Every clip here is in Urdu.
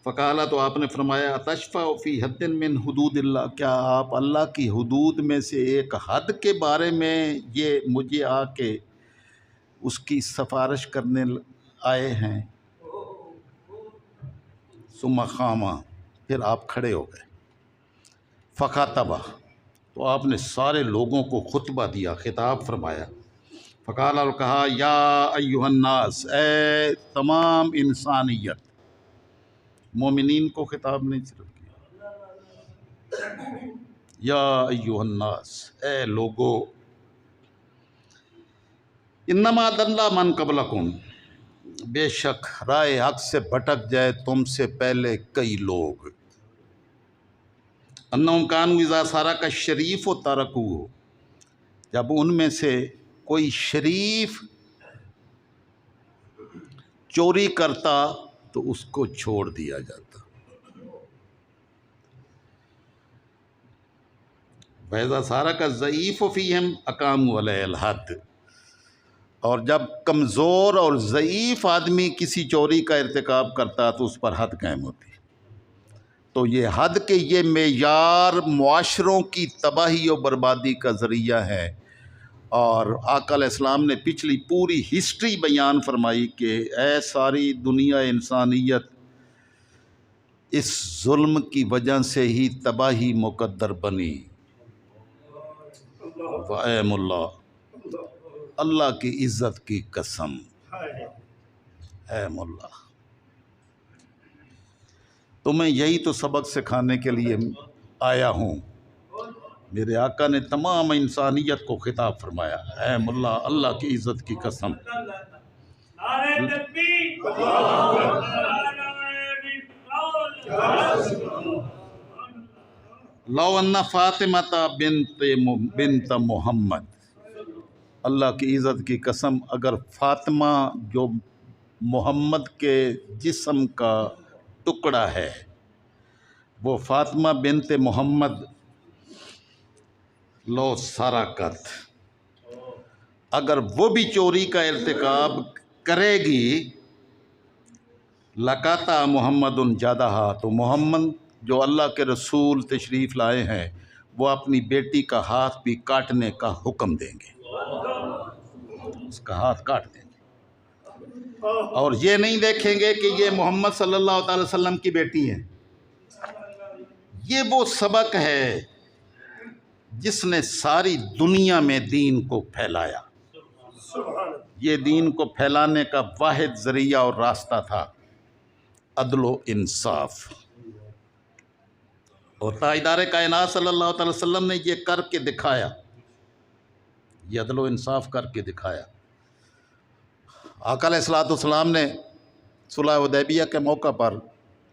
فقالا تو آپ نے فرمایا تشفع فی حد من حدود اللہ، کیا آپ اللہ کی حدود میں سے ایک حد کے بارے میں یہ مجھے آ کے اس کی سفارش کرنے آئے ہیں؟ ثم قاما، پھر آپ کھڑے ہو گئے، فخاطبہ، تو آپ نے سارے لوگوں کو خطبہ دیا، خطاب فرمایا، فقال، اور کہا، یا ایھا الناس، اے تمام انسانیت، مومنین کو خطاب نہیں صرف کیا، یا ایھا الناس، اے لوگو، انما ضل من قبلکم، بے شک رائے حق سے بھٹک جائے تم سے پہلے کئی لوگ، انہم کانوا اذا سرق الشریف ترکوہ، جب ان میں سے کوئی شریف چوری کرتا تو اس کو چھوڑ دیا جاتا، وَإِذَا سَرَقَ الضَّعِيفُ فِيهِمْ أَقَامُوا عَلَيْهِ الْحَدَّ، اور جب کمزور اور ضعیف آدمی کسی چوری کا ارتکاب کرتا تو اس پر حد قائم ہوتی۔ تو یہ حد کے یہ معیار معاشروں کی تباہی و بربادی کا ذریعہ ہے، اور آقا علیہ السلام نے پچھلی پوری ہسٹری بیان فرمائی کہ اے ساری دنیا انسانیت، اس ظلم کی وجہ سے ہی تباہی مقدر بنی۔ وَأَيْمُ اللہ، اللہ کی عزت کی قسم، ایم اللہ، تمہیں یہی تو سبق سکھانے کے لیے آیا ہوں۔ میرے آقا نے تمام انسانیت کو خطاب فرمایا، ایم اللہ، اللہ کی عزت کی قسم، لو ان فاطمہ بنت محمد، اللہ کی عزت کی قسم، اگر فاطمہ جو محمد کے جسم کا ٹکڑا ہے، وہ فاطمہ بنت محمد لو سرقت، اگر وہ بھی چوری کا ارتکاب کرے گی، لقطع محمد جدہا، تو محمد جو اللہ کے رسول تشریف لائے ہیں وہ اپنی بیٹی کا ہاتھ بھی کاٹنے کا حکم دیں گے، اس کا ہاتھ کاٹ دیں گے، اور یہ نہیں دیکھیں گے کہ یہ محمد صلی اللہ تعالی وسلم کی بیٹی ہے۔ یہ وہ سبق ہے جس نے ساری دنیا میں دین کو پھیلایا۔ یہ دین کو پھیلانے کا واحد ذریعہ اور راستہ تھا عدل و انصاف، اور تاجدار کائنات صلی اللہ تعالی وسلم نے یہ کر کے دکھایا، یہ عدل و انصاف کر کے دکھایا۔ آقا علیہ السلام نے صلح حدیبیہ کے موقع پر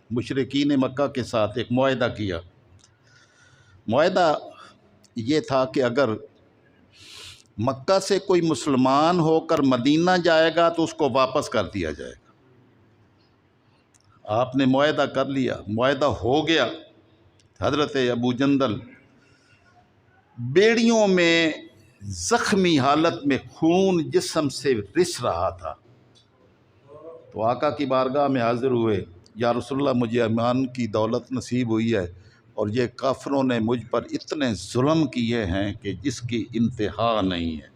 مشرکین مکہ کے ساتھ ایک معاہدہ کیا۔ معاہدہ یہ تھا کہ اگر مکہ سے کوئی مسلمان ہو کر مدینہ جائے گا تو اس کو واپس کر دیا جائے گا۔ آپ نے معاہدہ کر لیا، معاہدہ ہو گیا۔ حضرت ابو جندل بیڑیوں میں زخمی حالت میں خون جسم سے رس رہا تھا، تو آقا کی بارگاہ میں حاضر ہوئے، یا رسول اللہ، مجھے ایمان کی دولت نصیب ہوئی ہے، اور یہ کافروں نے مجھ پر اتنے ظلم کیے ہیں کہ جس کی انتہا نہیں ہے،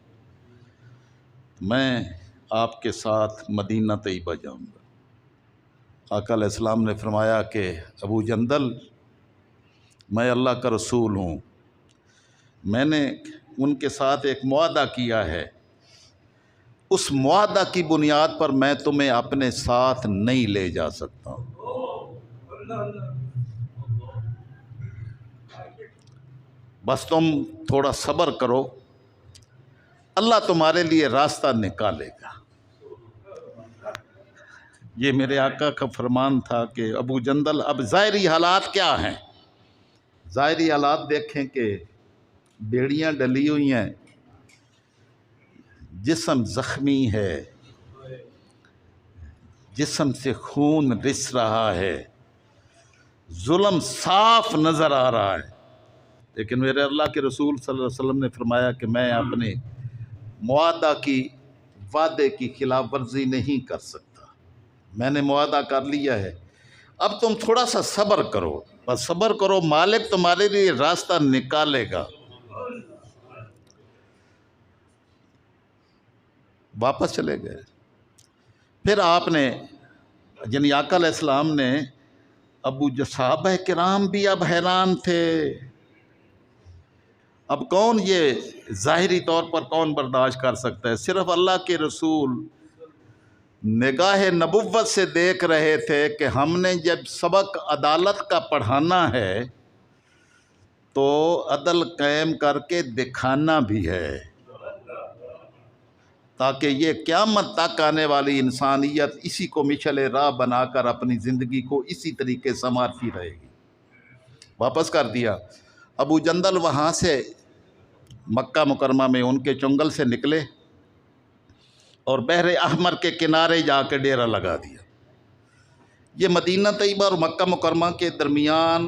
میں آپ کے ساتھ مدینہ طیبہ جاؤں گا۔ آقا علیہ السلام نے فرمایا کہ ابو جندل، میں اللہ کا رسول ہوں، میں نے ان کے ساتھ ایک معاہدہ کیا ہے، اس معاہدہ کی بنیاد پر میں تمہیں اپنے ساتھ نہیں لے جا سکتا، بس تم تھوڑا صبر کرو، اللہ تمہارے لیے راستہ نکالے گا۔ یہ میرے آقا کا فرمان تھا کہ ابو جندل، اب ظاہری حالات کیا ہیں؟ ظاہری حالات دیکھیں کہ بیڑیاں ڈلی ہوئی ہیں، جسم زخمی ہے، جسم سے خون رس رہا ہے، ظلم صاف نظر آ رہا ہے، لیکن میرے اللہ کے رسول صلی اللہ علیہ وسلم نے فرمایا کہ میں اپنے معاہدہ کی وعدے کی خلاف ورزی نہیں کر سکتا، میں نے معاہدہ کر لیا ہے، اب تم تھوڑا سا صبر کرو، بس صبر کرو، مالک تمہارے لیے راستہ نکالے گا۔ واپس چلے گئے۔ پھر آپ نے یعنی آقا علیہ السلام نے صحابہ کرام بھی اب حیران تھے۔ اب کون یہ ظاہری طور پر کون برداشت کر سکتا ہے؟ صرف اللہ کے رسول نگاہ نبوت سے دیکھ رہے تھے کہ ہم نے جب سبق عدالت کا پڑھانا ہے تو عدل قائم کر کے دکھانا بھی ہے، تاکہ یہ قیامت تک آنے والی انسانیت اسی کو مشعل راہ بنا کر اپنی زندگی کو اسی طریقے سنوارتی رہے گی۔ واپس کر دیا۔ ابو جندل وہاں سے مکہ مکرمہ میں ان کے چنگل سے نکلے اور بحر احمر کے کنارے جا کے ڈیرہ لگا دیا۔ یہ مدینہ طیبہ اور مکہ مکرمہ کے درمیان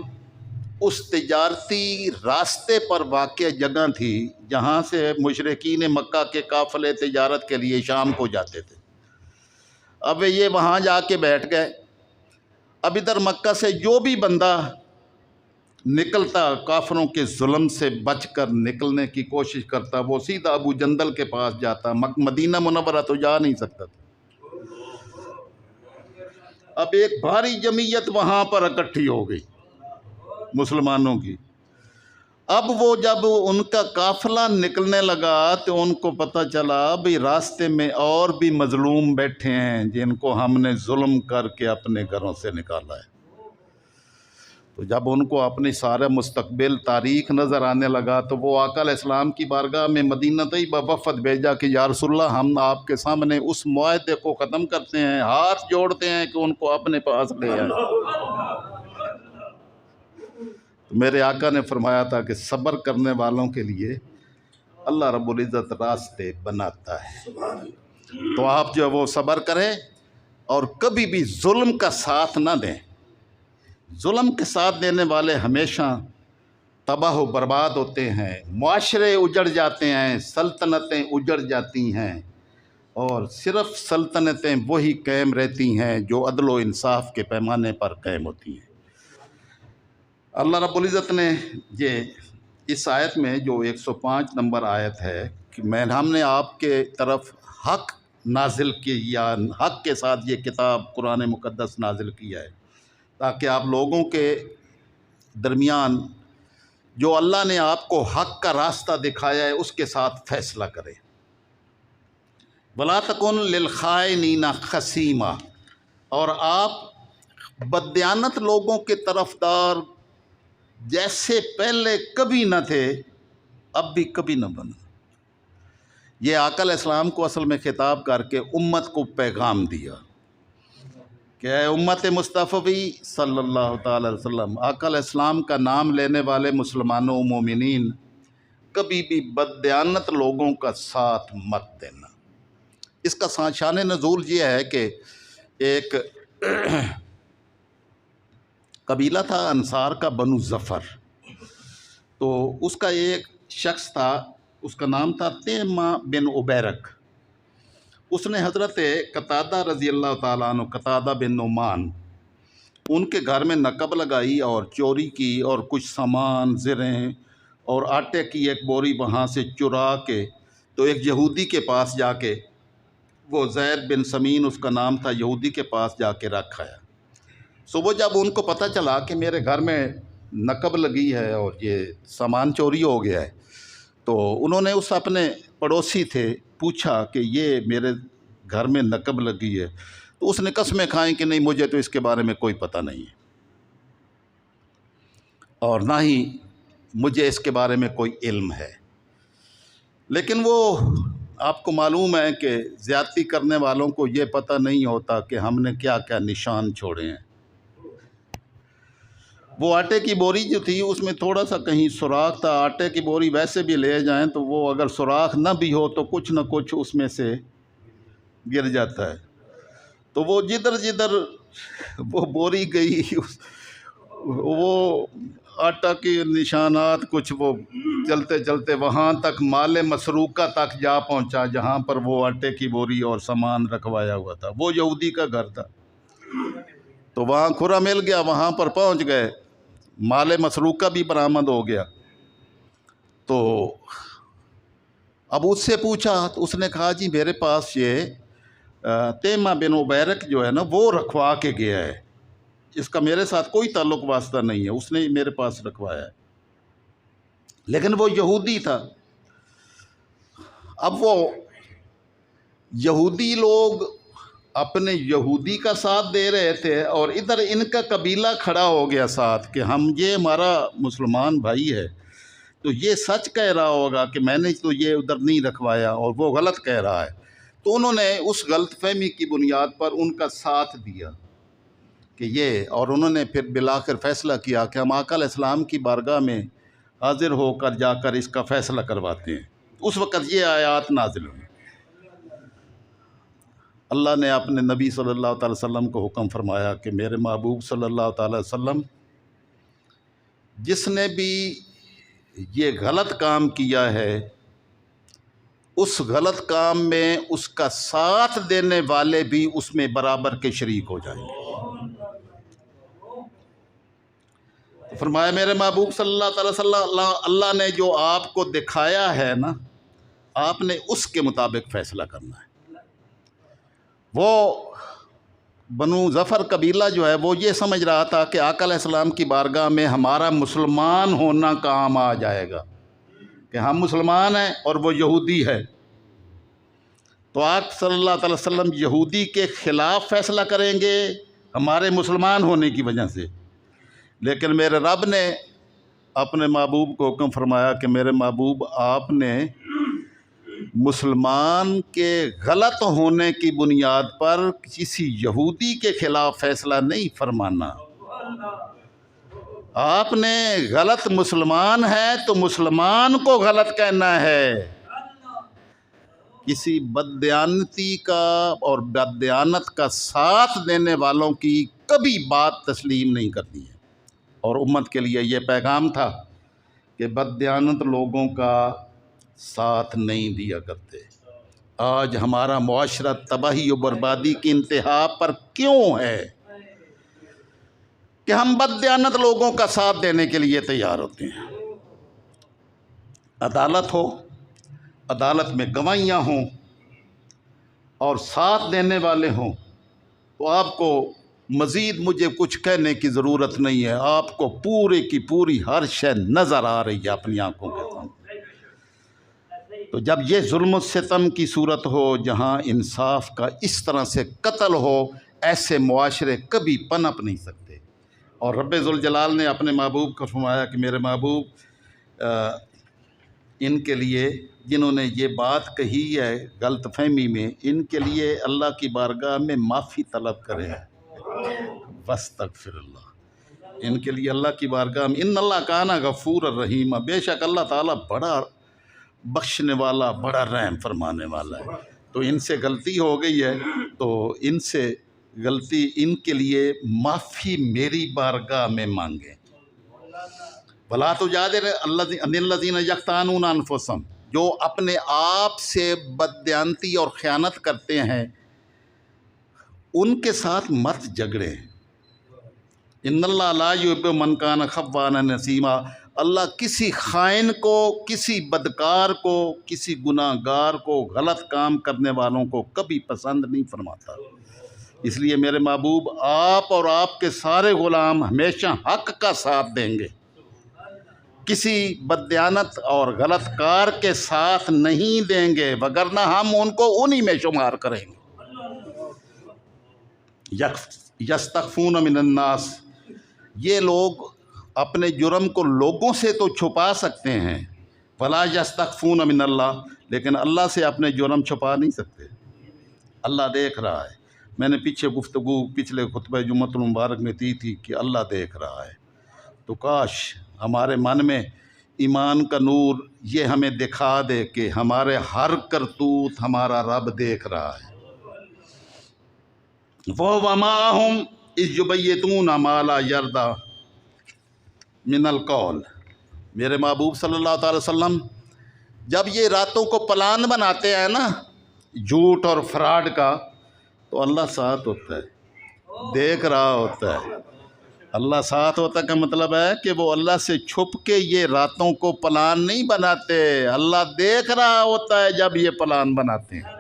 اس تجارتی راستے پر واقع جگہ تھی جہاں سے مشرکین مکہ کے قافلے تجارت کے لیے شام کو جاتے تھے۔ اب یہ وہاں جا کے بیٹھ گئے۔ اب ادھر مکہ سے جو بھی بندہ نکلتا، کافروں کے ظلم سے بچ کر نکلنے کی کوشش کرتا، وہ سیدھا ابو جندل کے پاس جاتا۔ مدینہ منورہ تو جا نہیں سکتا تھا۔ اب ایک بھاری جمعیت وہاں پر اکٹھی ہو گئی مسلمانوں کی۔ اب وہ جب ان کا قافلہ نکلنے لگا تو ان کو پتہ چلا بھی راستے میں اور بھی مظلوم بیٹھے ہیں جن کو ہم نے ظلم کر کے اپنے گھروں سے نکالا ہے۔ تو جب ان کو اپنی سارا مستقبل تاریخ نظر آنے لگا تو وہ آقا علیہ السلام کی بارگاہ میں مدینہ طیبہ وفد بھیجا کہ یا رسول اللہ، ہم آپ کے سامنے اس معاہدے کو ختم کرتے ہیں، ہاتھ جوڑتے ہیں کہ ان کو اپنے پاس لے آئیں۔ میرے آقا نے فرمایا تھا کہ صبر کرنے والوں کے لیے اللہ رب العزت راستے بناتا ہے۔ تو آپ جو وہ صبر کریں اور کبھی بھی ظلم کا ساتھ نہ دیں۔ ظلم کے ساتھ دینے والے ہمیشہ تباہ و برباد ہوتے ہیں، معاشرے اجڑ جاتے ہیں، سلطنتیں اجڑ جاتی ہیں، اور صرف سلطنتیں وہی قائم رہتی ہیں جو عدل و انصاف کے پیمانے پر قائم ہوتی ہیں۔ اللہ رب العزت نے یہ اس آیت میں جو 105 نمبر آیت ہے کہ ہم نے آپ کے طرف حق نازل کی، یا حق کے ساتھ یہ کتاب قرآن مقدس نازل کیا ہے تاکہ آپ لوگوں کے درمیان جو اللہ نے آپ کو حق کا راستہ دکھایا ہے اس کے ساتھ فیصلہ کریں۔ وَلَا تَكُنْ لِلْخَائِنِينَ خَصِيمًا، اور آپ بددیانت لوگوں کے طرفدار جیسے پہلے کبھی نہ تھے، اب بھی کبھی نہ بنو۔ یہ آقا علیہ السلام کو اصل میں خطاب کر کے امت کو پیغام دیا کہ اے امت مصطفی صلی اللہ تعالی علیہ وسلم، آقا علیہ السلام کا نام لینے والے مسلمانوں و مومنین، کبھی بھی بددیانت لوگوں کا ساتھ مت دینا۔ اس کا شان نزول یہ ہے کہ ایک قبیلہ تھا انصار کا، بنو ظفر، تو اس کا ایک شخص تھا، اس کا نام تھا تیمہ بن عبیرک۔ اس نے حضرت قتادہ رضی اللہ تعالیٰ عنہ، قتادہ بن نعمان، ان کے گھر میں نقب لگائی اور چوری کی، اور کچھ سامان، زریں اور آٹے کی ایک بوری وہاں سے چرا کے تو ایک یہودی کے پاس جا کے، وہ زید بن سمین اس کا نام تھا، یہودی کے پاس جا کے رکھ آیا۔ وہ جب ان کو پتہ چلا کہ میرے گھر میں نقب لگی ہے اور یہ سامان چوری ہو گیا ہے، تو انہوں نے اس اپنے پڑوسی تھے پوچھا کہ یہ میرے گھر میں نقب لگی ہے، تو اس نے قسمیں کھائیں کہ نہیں، مجھے تو اس کے بارے میں کوئی پتہ نہیں ہے، اور نہ ہی مجھے اس کے بارے میں کوئی علم ہے۔ لیکن وہ آپ کو معلوم ہے کہ زیادتی کرنے والوں کو یہ پتہ نہیں ہوتا کہ ہم نے کیا کیا نشان چھوڑے ہیں۔ وہ آٹے کی بوری جو تھی اس میں تھوڑا سا کہیں سوراخ تھا، آٹے کی بوری ویسے بھی لے جائیں تو وہ اگر سوراخ نہ بھی ہو تو کچھ نہ کچھ اس میں سے گر جاتا ہے، تو وہ جدھر وہ بوری گئی، وہ آٹا کے نشانات کچھ وہ چلتے چلتے وہاں تک مال مسروقہ تک جا پہنچا جہاں پر وہ آٹے کی بوری اور سامان رکھوایا ہوا تھا۔ وہ یہودی کا گھر تھا، تو وہاں کھرا مل گیا، وہاں پر پہنچ گئے، مال مسروقہ بھی برآمد ہو گیا۔ تو اب اس سے پوچھا تو اس نے کہا جی میرے پاس یہ تیمہ بن عبیرک جو ہے نا وہ رکھوا کے گیا ہے، اس کا میرے ساتھ کوئی تعلق واسطہ نہیں ہے، اس نے میرے پاس رکھوایا ہے، لیکن وہ یہودی تھا۔ اب وہ یہودی لوگ اپنے یہودی کا ساتھ دے رہے تھے اور ادھر ان کا قبیلہ کھڑا ہو گیا ساتھ کہ ہم یہ ہمارا مسلمان بھائی ہے تو یہ سچ کہہ رہا ہوگا کہ میں نے تو یہ ادھر نہیں رکھوایا اور وہ غلط کہہ رہا ہے۔ تو انہوں نے اس غلط فہمی کی بنیاد پر ان کا ساتھ دیا کہ یہ، اور انہوں نے پھر بالآخر فیصلہ کیا کہ ہم آقا علیہ السلام کی بارگاہ میں حاضر ہو کر جا کر اس کا فیصلہ کرواتے ہیں۔ اس وقت یہ آیات نازل ہوئی۔ اللہ نے اپنے نبی صلی اللہ تعالی وسلم کو حکم فرمایا کہ میرے محبوب صلی اللہ تعالی وسلم، جس نے بھی یہ غلط کام کیا ہے اس غلط کام میں اس کا ساتھ دینے والے بھی اس میں برابر کے شریک ہو جائیں گے۔ فرمایا میرے محبوب صلی اللہ تعالی وسلم، اللہ نے جو آپ کو دکھایا ہے نا، آپ نے اس کے مطابق فیصلہ کرنا ہے۔ وہ بنو ظفر قبیلہ جو ہے وہ یہ سمجھ رہا تھا کہ آقا علیہ السلام کی بارگاہ میں ہمارا مسلمان ہونا کام آ جائے گا، کہ ہم مسلمان ہیں اور وہ یہودی ہے، تو آقا صلی اللہ تعالی وسلم یہودی کے خلاف فیصلہ کریں گے ہمارے مسلمان ہونے کی وجہ سے۔ لیکن میرے رب نے اپنے محبوب کو حکم فرمایا کہ میرے محبوب آپ نے مسلمان کے غلط ہونے کی بنیاد پر کسی یہودی کے خلاف فیصلہ نہیں فرمانا۔ آپ نے غلط مسلمان ہے تو مسلمان کو غلط کہنا ہے، کسی بددیانتی کا اور بددیانت کا ساتھ دینے والوں کی کبھی بات تسلیم نہیں کرنی ہے۔ اور امت کے لیے یہ پیغام تھا کہ بددیانت لوگوں کا ساتھ نہیں دیا کرتے۔ آج ہمارا معاشرہ تباہی و بربادی کی انتہا پر کیوں ہے کہ ہم بددیانت لوگوں کا ساتھ دینے کے لیے تیار ہوتے ہیں۔ عدالت ہو، عدالت میں گواہیاں ہوں اور ساتھ دینے والے ہوں تو آپ کو مزید مجھے کچھ کہنے کی ضرورت نہیں ہے، آپ کو پورے کی پوری ہر شے نظر آ رہی ہے اپنی آنکھوں کے سامنے۔ تو جب یہ ظلم و ستم کی صورت ہو، جہاں انصاف کا اس طرح سے قتل ہو، ایسے معاشرے کبھی پنپ نہیں سکتے۔ اور رب ذوالجلال نے اپنے محبوب کو فرمایا کہ میرے محبوب ان کے لیے جنہوں نے یہ بات کہی ہے غلط فہمی میں، ان کے لیے اللہ کی بارگاہ میں معافی طلب کریں، واستغفر اللہ، ان کے لیے اللہ کی بارگاہ میں، ان اللہ کان غفور الرحیم، بے شک اللہ تعالیٰ بڑا بخشنے والا، بڑا رحم فرمانے والا ہے۔ تو ان سے غلطی ہو گئی ہے تو ان سے غلطی، ان کے لیے معافی میری بارگاہ میں مانگیں۔ وَلَا تُجَادِلْ عَنِ الَّذِينَ يَخْتَانُونَ أَنفُسَهُمْ، جو اپنے آپ سے بددیانتی اور خیانت کرتے ہیں ان کے ساتھ مت جھگڑیں۔ ان اللہ لا يحب من كان خوانا نسیما، اللہ کسی خائن کو، کسی بدکار کو، کسی گناہ گار کو، غلط کام کرنے والوں کو کبھی پسند نہیں فرماتا۔ اس لیے میرے محبوب آپ اور آپ کے سارے غلام ہمیشہ حق کا ساتھ دیں گے، کسی بددیانت اور غلط کار کے ساتھ نہیں دیں گے، وگرنہ ہم ان کو انہی میں شمار کریں گے۔ یستخفون من الناس، یہ لوگ اپنے جرم کو لوگوں سے تو چھپا سکتے ہیں، ولا یستخفون من اللہ، لیکن اللہ سے اپنے جرم چھپا نہیں سکتے۔ اللہ دیکھ رہا ہے۔ میں نے گفتگو پچھلے خطبہ جمعۃ المبارک میں دی تھی کہ اللہ دیکھ رہا ہے، تو کاش ہمارے من میں ایمان کا نور یہ ہمیں دکھا دے کہ ہمارے ہر کرتوت ہمارا رب دیکھ رہا ہے۔ وَهُوَ مَعَهُمْ إِذْ يُبَيِّتُونَ مَا لَا يَرْضَىٰ مِنَ الْقَوْلِ، میرے محبوب صلی اللہ تعالی وسلم جب یہ راتوں کو پلان بناتے ہیں نا جھوٹ اور فراڈ کا، تو اللہ ساتھ ہوتا ہے۔ دیکھ رہا ہوتا ہے۔ اللہ ساتھ ہوتا کا مطلب ہے کہ وہ اللہ سے چھپ کے یہ راتوں کو پلان نہیں بناتے، اللہ دیکھ رہا ہوتا ہے جب یہ پلان بناتے ہیں۔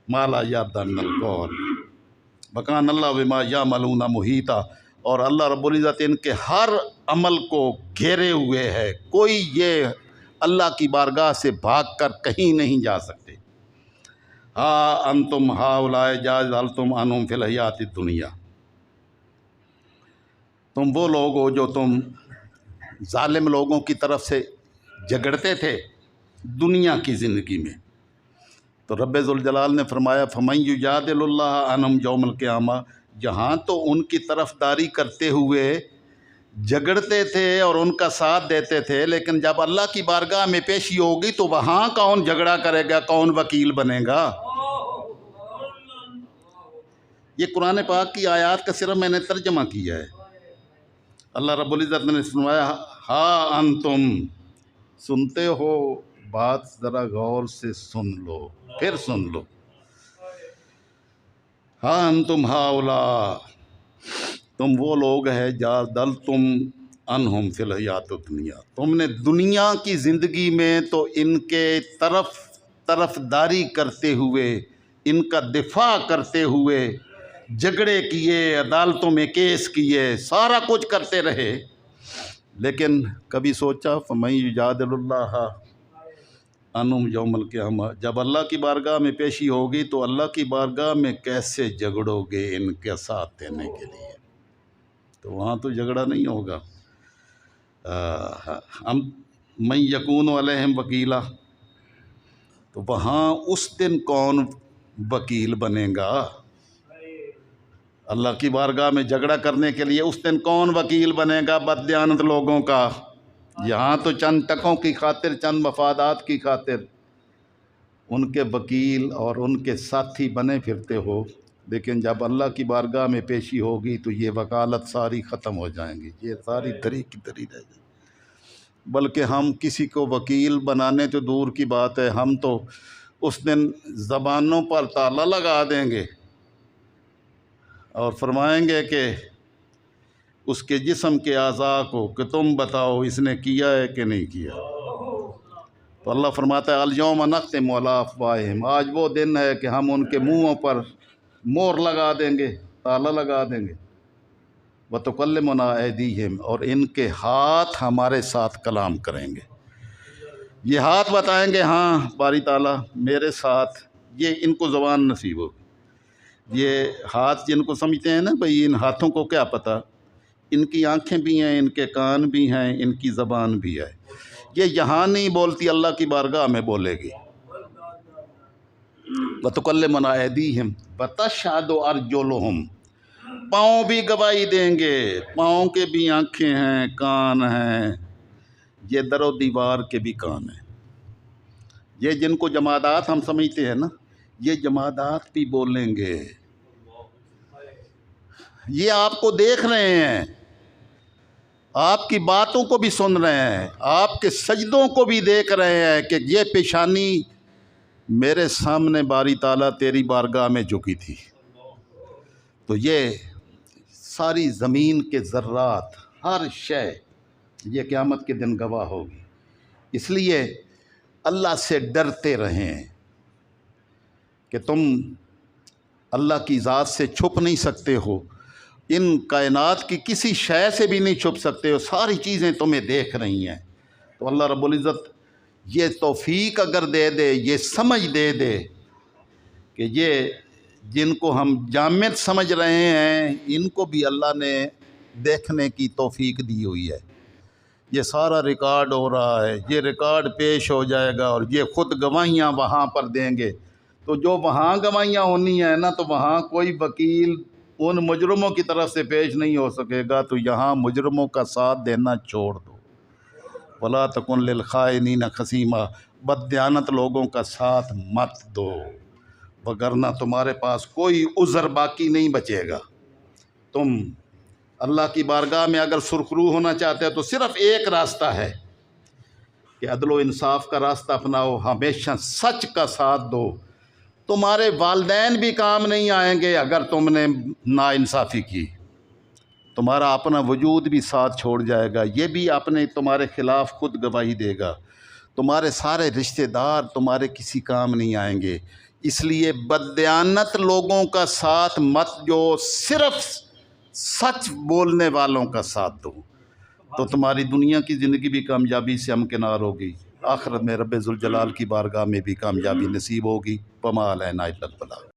مالا یادن القول بکان اللہ بما یعملون محیطا، اور اللہ رب العزت ان کے ہر عمل کو گھیرے ہوئے ہے، کوئی یہ اللہ کی بارگاہ سے بھاگ کر کہیں نہیں جا سکتے۔ ہاں انتم ہؤلاء جادلتم عنہم فی الحیات الدنیا، تم وہ لوگ ہو جو تم ظالم لوگوں کی طرف سے جھگڑتے تھے دنیا کی زندگی میں۔ تو رب ذوالجلال نے فرمایا فمن یجادل اللہ عنہم یوم القیامہ، جہاں تو ان کی طرف داری کرتے ہوئے جھگڑتے تھے اور ان کا ساتھ دیتے تھے، لیکن جب اللہ کی بارگاہ میں پیشی ہوگی تو وہاں کون جھگڑا کرے گا، کون وکیل بنے گا؟ یہ قرآن پاک کی آیات کا صرف میں نے ترجمہ کیا ہے۔ اللہ رب العزت نے سنوایا ہاں انتم، سنتے ہو بات ذرا غور سے سن لو، پھر سن لو۔ ہاں انتم ہؤلاء، تم وہ لوگ ہیں جادلتم عنہم فی الحیات الدنیا، تم نے دنیا کی زندگی میں تو ان کے طرف داری کرتے ہوئے، ان کا دفاع کرتے ہوئے جھگڑے کیے، عدالتوں میں کیس کیے، سارا کچھ کرتے رہے، لیکن کبھی سوچا فمن یجادل اللہ عنہم یوم القیامہ، جب اللہ کی بارگاہ میں پیشی ہوگی تو اللہ کی بارگاہ میں کیسے جھگڑو گے ان کے ساتھ دینے کے لیے؟ تو وہاں تو جھگڑا نہیں ہوگا۔ من یکون علیہم وکیلا، تو وہاں اس دن کون وکیل بنے گا؟ اللہ کی بارگاہ میں جھگڑا کرنے کے لیے اس دن کون وکیل بنے گا بددیانت لوگوں کا؟ یہاں تو چند ٹکوں کی خاطر، چند مفادات کی خاطر ان کے وکیل اور ان کے ساتھی بنے پھرتے ہو، لیکن جب اللہ کی بارگاہ میں پیشی ہوگی تو یہ وکالت ساری ختم ہو جائیں گی، یہ ساری دری کی دری رہ جائے گی۔ بلکہ ہم کسی کو وکیل بنانے تو دور کی بات ہے، ہم تو اس دن زبانوں پر تالا لگا دیں گے اور فرمائیں گے کہ اس کے جسم کے اعضاء کو کہ تم بتاؤ اس نے کیا ہے کہ نہیں کیا۔ تو اللہ فرماتا ہے الیوم نختم علی افواہہم، آج وہ دن ہے کہ ہم ان کے منہوں پر مور لگا دیں گے، تالا لگا دیں گے۔ وتکلمنا ایدیہم، اور ان کے ہاتھ ہمارے ساتھ کلام کریں گے۔ یہ ہاتھ بتائیں گے ہاں باری تعالیٰ میرے ساتھ، یہ ان کو زبان نصیب ہوگی۔ یہ ہاتھ جن کو سمجھتے ہیں نا بھئی ان ہاتھوں کو کیا پتہ، ان کی آنکھیں بھی ہیں، ان کے کان بھی ہیں، ان کی زبان بھی ہے، یہ یہاں نہیں بولتی، اللہ کی بارگاہ میں بولے گی۔ وَتُكَلِّمُنَا أَيْدِيهِمْ وَتَشْهَدُ أَرْجُلُهُمْ، پاؤں بھی گواہی دیں گے، پاؤں کے بھی آنکھیں ہیں، کان ہیں، یہ در و دیوار کے بھی کان ہیں۔ یہ جن کو جمادات ہم سمجھتے ہیں نا، یہ جمادات بھی بولیں گے، یہ آپ کو دیکھ رہے ہیں، آپ کی باتوں کو بھی سن رہے ہیں، آپ کے سجدوں کو بھی دیکھ رہے ہیں کہ یہ پیشانی میرے سامنے باری تعالیٰ تیری بارگاہ میں جھکی تھی۔ تو یہ ساری زمین کے ذرات، ہر شے یہ قیامت کے دن گواہ ہوگی۔ اس لیے اللہ سے ڈرتے رہیں کہ تم اللہ کی ذات سے چھپ نہیں سکتے ہو، ان کائنات کی کسی شے سے بھی نہیں چھپ سکتے ہو، ساری چیزیں تمہیں دیکھ رہی ہیں۔ تو اللہ رب العزت یہ توفیق اگر دے دے، یہ سمجھ دے دے کہ یہ جن کو ہم جامد سمجھ رہے ہیں ان کو بھی اللہ نے دیکھنے کی توفیق دی ہوئی ہے۔ یہ سارا ریکارڈ ہو رہا ہے، یہ ریکارڈ پیش ہو جائے گا اور یہ خود گواہیاں وہاں پر دیں گے۔ تو جو وہاں گواہیاں ہونی ہیں نا، تو وہاں کوئی وکیل ان مجرموں کی طرف سے پیش نہیں ہو سکے گا، تو یہاں مجرموں کا ساتھ دینا چھوڑ دو۔ وَلَا تَكُنْ لِلْخَائِنِينَ خَصِيمًا، بددیانت لوگوں کا ساتھ مت دو، وگرنہ تمہارے پاس کوئی عذر باقی نہیں بچے گا۔ تم اللہ کی بارگاہ میں اگر سرخرو ہونا چاہتے ہو تو صرف ایک راستہ ہے کہ عدل و انصاف کا راستہ اپناؤ، ہمیشہ سچ کا ساتھ دو، تمہارے والدین بھی کام نہیں آئیں گے اگر تم نے ناانصافی کی، تمہارا اپنا وجود بھی ساتھ چھوڑ جائے گا، یہ بھی اپنے تمہارے خلاف خود گواہی دے گا، تمہارے سارے رشتہ دار تمہارے کسی کام نہیں آئیں گے۔ اس لیے بددیانت لوگوں کا ساتھ مت جو، صرف سچ بولنے والوں کا ساتھ دو، تو تمہاری دنیا کی زندگی بھی کامیابی سے ہمکنار ہوگی، آخرت میں رب ذوالجلال کی بارگاہ میں بھی کامیابی نصیب ہوگی۔ وما علینا الا البلاغ۔